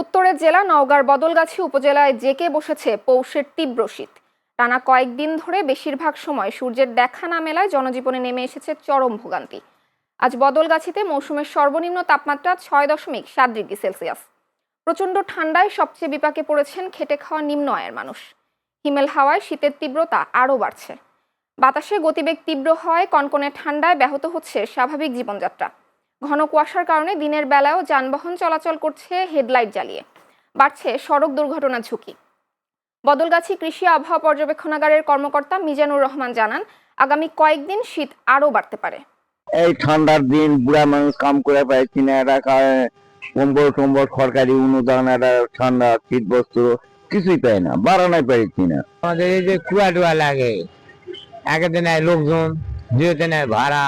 উত্তরের জেলা নওগাঁর বদলগাছি উপজেলায় জেঁকে বসেছে পৌষের তীব্র শীত। টানা কয়েকদিন ধরে বেশিরভাগ সময় সূর্যের দেখা না মেলায় জনজীবনে নেমে এসেছে চরম ভোগান্তি। আজ বদলগাছিতে মৌসুমের সর্বনিম্ন তাপমাত্রা 6.7 ডিগ্রি সেলসিয়াস। প্রচণ্ড ঠান্ডায় সবচেয়ে বিপাকে পড়েছেন খেটে খাওয়া নিম্ন আয়ের মানুষ। হিমেল হাওয়ায় শীতের তীব্রতা আরও বাড়ছে। বাতাসে গতিবেগ তীব্র হয়, কনকনে ঠান্ডায় ব্যাহত হচ্ছে স্বাভাবিক জীবনযাত্রা। ঘন কুয়াশার কারণে দিনের বেলায়ও যানবাহন চলাচল করছে হেডলাইট জ্বালিয়ে। বাড়ছে সড়ক দুর্ঘটনার ঝুঁকি। বদলগাছি কৃষি আবহাওয়া পর্যবেক্ষণাগারের কর্মকর্তা মিজানুর রহমান জানান, আগামী কয়েকদিন শীত আরও বাড়তে পারে। এই ঠান্ডার দিন বুড়া মানুষ কাম করে পাইছি না, এটা কম্বল টম্বল সরকারি অনুদান, এটা ঠান্ডা শীত বস্ত্র কিছুই পাই না, বাড়ানোই পাইছি না। আমাদের এই যে কুয়া টুয়া লাগে, একে নেয় লোকজন, দুইতে নেয় ভাড়া।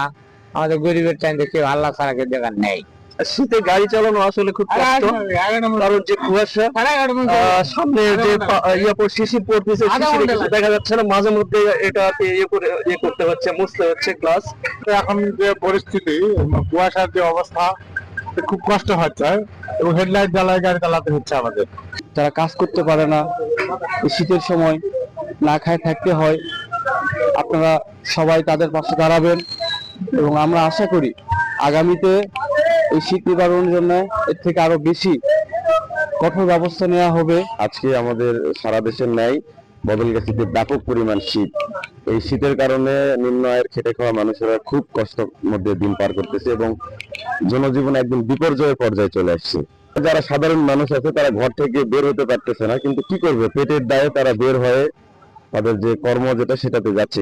আমাদের গরিবের টাইমে কেউ আল্লাহ ছাড়া কেউ দেখার নেই। শীতে গাড়ি চালানো আসলে খুব কষ্ট, কারণ যে কুয়াশা সামনে যে শিশির পড়তেছে, দেখা যাচ্ছে না, মাঝে মধ্যে এটা ইয়ে করতে হচ্ছে, মুছতে হচ্ছে গ্লাস। এখন যে পরিস্থিতি, কুয়াশার যে অবস্থা, খুব কষ্ট হচ্ছে এবং হেডলাইট জ্বালায় গাড়ি চালাতে হচ্ছে আমাদের। তারা কাজ করতে পারে না, এই শীতের সময় না খায় থাকতে হয়। আপনারা সবাই তাদের পাশে দাঁড়াবেন এবং আমরা আশা করি আগামীতে এই শীত নিবারণের জন্য এর থেকে আরো বেশি কঠোর ব্যবস্থা নেওয়া হবে। আজকে আমাদের সারা দেশের ন্যায় বদলগাছিতে ব্যাপক পরিমাণ শীত। এই শীতের কারণে নিম্ন আয়ের খেটে খাওয়া মানুষেরা খুব কষ্টের মধ্যে দিন পার করতেছে এবং জনজীবন একদম বিপর্যয়ের পর্যায়ে চলে আসছে। যারা সাধারণ মানুষ আছে তারা ঘর থেকে বের হতে পারতেছে না, কিন্তু কি করবে, পেটের দায়ে তারা বের হয়ে তাদের যে কর্ম যেটা সেটাতে যাচ্ছে।